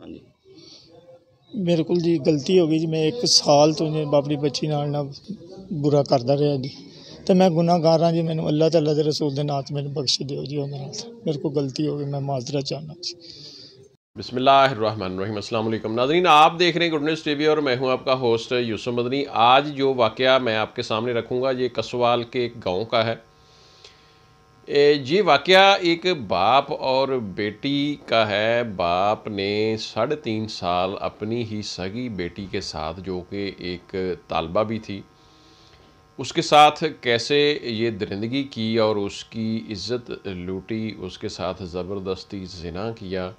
हाँ जी। मेरे को जी गलती हो गई जी। मैं 1 साल तो जी अपनी बच्ची नाल ना बुरा करता रहा जी, तो मैं गुनाहगार हाँ जी। मैंने अल्लाह ताला दे रसूल दे नाम मैंने बख्श दिओ जी। उहदे नाल मेरे को गलती हो गई, मैं माजरत चाहना जी। बिस्मिल्लाहिर्रहमानिर्रहीम। अस्सलाम वालेकुम नाज़रीन, आप देख रहे हैं गुडनेस टीवी और मैं हूं आपका होस्ट यूसुफ मदनी। आज जो वाक़या मैं आपके सामने रखूंगा ये कसवाल के एक गांव का है। ये वाक़या एक बाप और बेटी का है। बाप ने 3.5 साल अपनी ही सगी बेटी के साथ, जो कि एक तालबा भी थी, उसके साथ कैसे ये दरिंदगी की और उसकी इज़्ज़त लूटी, उसके साथ ज़बरदस्ती ज़िना किया।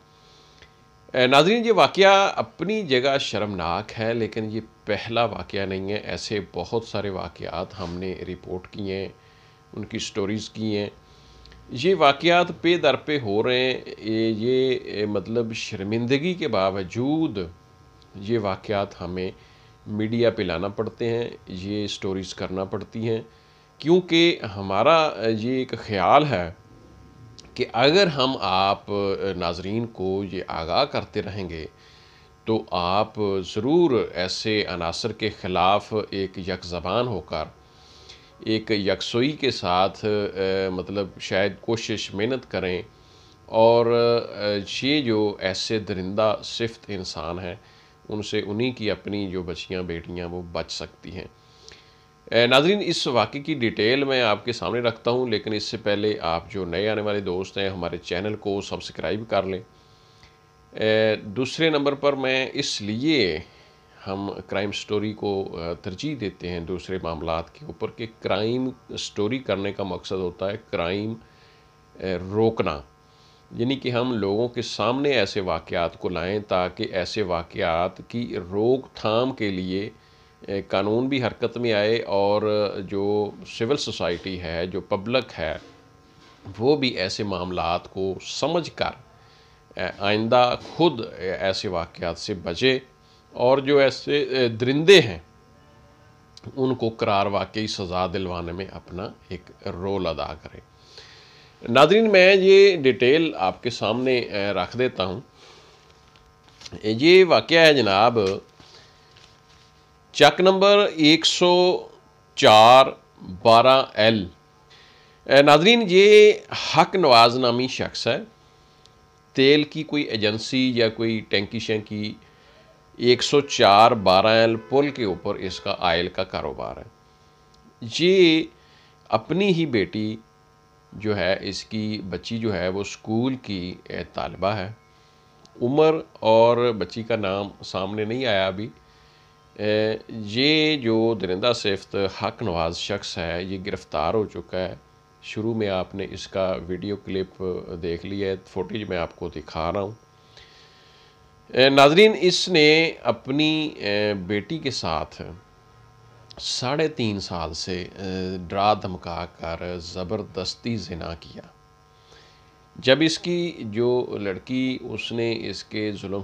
नाज़रीन, ये वाक़या अपनी जगह शर्मनाक है, लेकिन ये पहला वाक़या नहीं है। ऐसे बहुत सारे वाक़यात हमने रिपोर्ट किए हैं, उनकी स्टोरीज़ की हैं। ये वाक़यात पे दर पे हो रहे हैं। ये मतलब शर्मिंदगी के बावजूद ये वाक़यात हमें मीडिया पे लाना पड़ते हैं, ये स्टोरीज़ करना पड़ती हैं, क्योंकि हमारा ये एक ख़्याल है कि अगर हम आप नाज़रीन को ये आगाह करते रहेंगे तो आप ज़रूर ऐसे अनासर के ख़िलाफ़ एक यकज़बान होकर, एक यकसोई के साथ मतलब शायद कोशिश मेहनत करें और ये जो ऐसे दरिंदा सिफ़्त इंसान हैं उनसे उन्हीं की अपनी जो बच्चियाँ बेटियाँ वो बच सकती हैं। नाज़रीन, इस वाक़े की डिटेल मैं आपके सामने रखता हूँ, लेकिन इससे पहले आप जो नए आने वाले दोस्त हैं हमारे चैनल को सब्सक्राइब कर लें। दूसरे नंबर पर मैं इसलिए हम क्राइम स्टोरी को तरजीह देते हैं दूसरे मामलात के ऊपर कि क्राइम स्टोरी करने का मकसद होता है क्राइम रोकना, यानी कि हम लोगों के सामने ऐसे वाक़यात को लाएं ताकि ऐसे वाक़यात की रोकथाम के लिए कानून भी हरकत में आए और जो सिविल सोसाइटी है, जो पब्लिक है, वो भी ऐसे मामलात को समझ कर आइंदा खुद ऐसे वाक़यात से बचे और जो ऐसे दरिंदे हैं उनको करार वाकई सज़ा दिलवाने में अपना एक रोल अदा करें। नाज़रीन, मैं ये डिटेल आपके सामने रख देता हूँ। ये वाक़या है जनाब चक नंबर 104/12L। नाज़रीन, ये हक नवाज नामी शख्स है। तेल की कोई एजेंसी या कोई टैंकी शैंकी 104/12L पुल के ऊपर इसका आयल का कारोबार है। ये अपनी ही बेटी जो है, इसकी बच्ची जो है वो स्कूल की तालिबा है। उम्र और बच्ची का नाम सामने नहीं आया अभी। ये जो दरिंदा सिफ्त हक नवाज शख्स है ये गिरफ़्तार हो चुका है। शुरू में आपने इसका वीडियो क्लिप देख लिया है, फुटेज मैं आपको दिखा रहा हूँ। नाज़रीन, इसने अपनी बेटी के साथ 3.5 साल से डरा धमका कर ज़बरदस्ती ज़िना किया। जब इसकी जो लड़की, उसने इसके जुल्म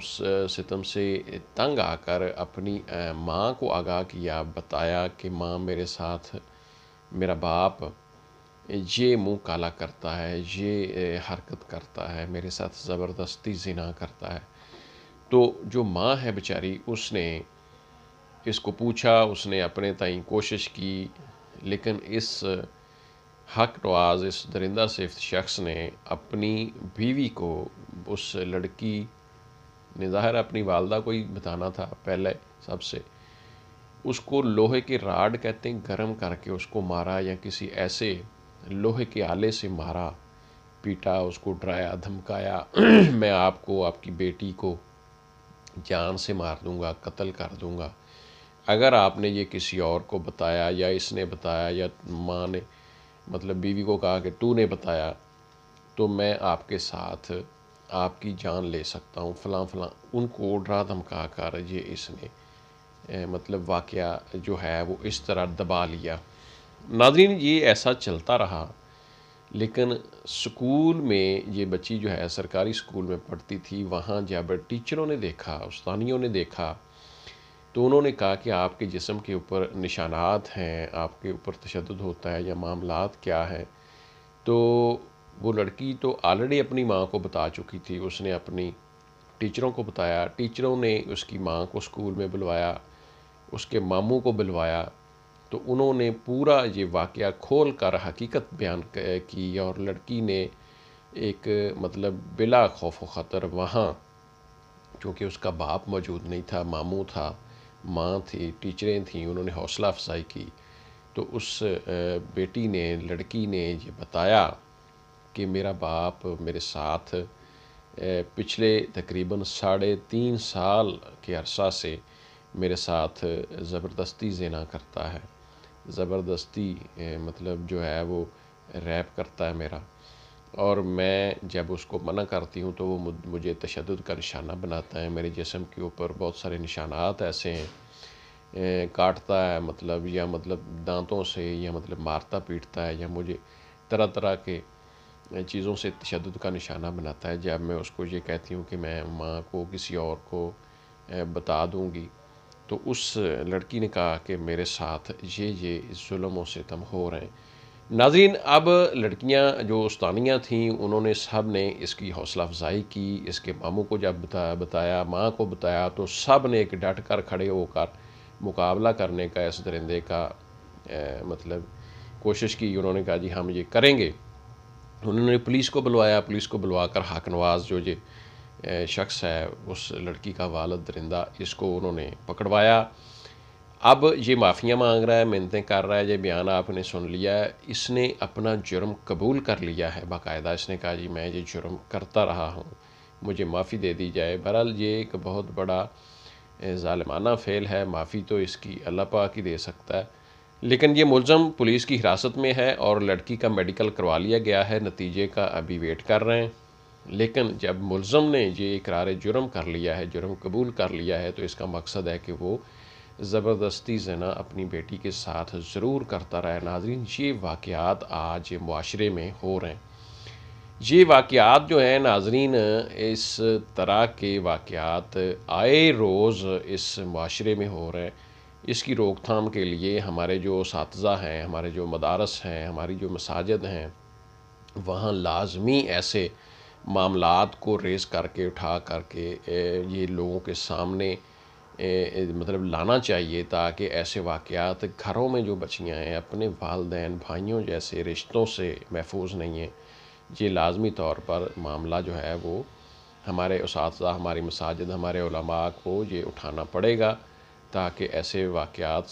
सितम से तंग आकर अपनी माँ को आगाह किया, बताया कि माँ, मेरे साथ मेरा बाप ये मुंह काला करता है, ये हरकत करता है, मेरे साथ ज़बरदस्ती ज़िना करता है। तो जो माँ है बेचारी, उसने इसको पूछा, उसने अपने ताईं कोशिश की, लेकिन इस हक नवाज, इस दरिंदा सिफ्त शख्स ने अपनी बीवी को, उस लड़की ने ज़ाहिर अपनी वालदा को ही बताना था पहले सबसे, उसको लोहे के राड कहते हैं, गर्म करके उसको मारा या किसी ऐसे लोहे के आले से मारा, पीटा, उसको डराया धमकाया मैं आपको, आपकी बेटी को जान से मार दूंगा, कत्ल कर दूंगा। अगर आपने ये किसी और को बताया या इसने बताया या माँ ने मतलब बीवी को कहा कि तूने बताया, तो मैं आपके साथ आपकी जान ले सकता हूँ, फ़लाँ फ़लाँ, उनको डरा धमका कर ये इसने मतलब वाक़या जो है वो इस तरह दबा लिया। नाज़रीन, ये ऐसा चलता रहा, लेकिन स्कूल में ये बच्ची जो है सरकारी स्कूल में पढ़ती थी, वहाँ जब टीचरों ने देखा, उस्तानियों ने देखा, तो उन्होंने कहा कि आपके जिस्म के ऊपर निशानात हैं, आपके ऊपर तशद्दुद होता है या मामलात क्या है। तो वो लड़की तो ऑलरेडी अपनी माँ को बता चुकी थी, उसने अपनी टीचरों को बताया, टीचरों ने उसकी माँ को स्कूल में बुलवाया, उसके मामू को बुलवाया, तो उन्होंने पूरा ये वाक़या खोल कर हकीकत बयान की और लड़की ने एक मतलब बिला खौफ व ख़तर वहाँ, क्योंकि उसका बाप मौजूद नहीं था, मामू था, माँ थी, टीचरें थीं, उन्होंने हौसला अफजाई की। तो उस बेटी ने, लड़की ने ये बताया कि मेरा बाप मेरे साथ पिछले तकरीबन 3.5 साल के अरसा से मेरे साथ ज़बरदस्ती ज़िना करता है, ज़बरदस्ती मतलब जो है वो रैप करता है मेरा, और मैं जब उसको मना करती हूँ तो वो मुझे तशद्दुद का निशाना बनाता है। मेरे जिस्म के ऊपर बहुत सारे निशानात ऐसे हैं, काटता है मतलब, या मतलब दांतों से, या मतलब मारता पीटता है, या मुझे तरह तरह के चीज़ों से तशद्दुद का निशाना बनाता है। जब मैं उसको ये कहती हूँ कि मैं माँ को किसी और को बता दूँगी, तो उस लड़की ने कहा कि मेरे साथ ये जुल्म व सितम हो रहे हैं। नाज़रीन, अब लड़कियां जो उस्तानियाँ थीं उन्होंने सब ने इसकी हौसला अफजाई की। इसके मामू को जब बताया, माँ को बताया, तो सब ने एक डट कर खड़े होकर मुकाबला करने का इस दरिंदे का मतलब कोशिश की। उन्होंने कहा जी हम ये करेंगे। उन्होंने पुलिस को बुलवाया, पुलिस को बुलवाकर हक नवाज जो ये शख्स है, उस लड़की का वालिद दरिंदा, इसको उन्होंने पकड़वाया। अब ये माफ़ियाँ मांग रहा है, मिन्नतें कर रहा है। ये बयान आपने सुन लिया है। इसने अपना जुर्म कबूल कर लिया है बाकायदा। इसने कहा जी मैं ये जुर्म करता रहा हूँ, मुझे माफ़ी दे दी जाए। बहरहाल ये एक बहुत बड़ा ज़ालिमाना फ़ेल है। माफ़ी तो इसकी अल्लाह पाक ही दे सकता है। लेकिन ये मुलज़म पुलिस की हिरासत में है और लड़की का मेडिकल करवा लिया गया है, नतीजे का अभी वेट कर रहे हैं। लेकिन जब मुलज़म ने ये इकरार जुर्म कर लिया है, जुर्म कबूल कर लिया है, तो इसका मकसद है कि वो ज़बरदस्ती ज़िना अपनी बेटी के साथ ज़रूर करता रहा है। नाज़रीन, ये वाक़यात आज मुआशरे में हो रहे हैं। ये वाक़यात जो हैं नाज़रीन, इस तरह के वाक़यात आए रोज़ इस मुआशरे में हो रहे हैं। इसकी रोकथाम के लिए हमारे जो असातिज़ा हैं, हमारे जो मदारस हैं, हमारी जो मसाजिद हैं, वहाँ लाज़मी ऐसे मामलात को रेज़ करके, उठा करके ये लोगों के सामने मतलब लाना चाहिए, ताकि ऐसे वाक़यात घरों में जो बच्चियाँ हैं अपने वालिदैन भाइयों जैसे रिश्तों से महफूज नहीं हैं। ये लाज़मी तौर पर मामला जो है वो हमारे उसातिज़ा, हमारी मसाजिद, हमारे उलमा को ये उठाना पड़ेगा, ताकि ऐसे वाक़यात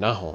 ना हों।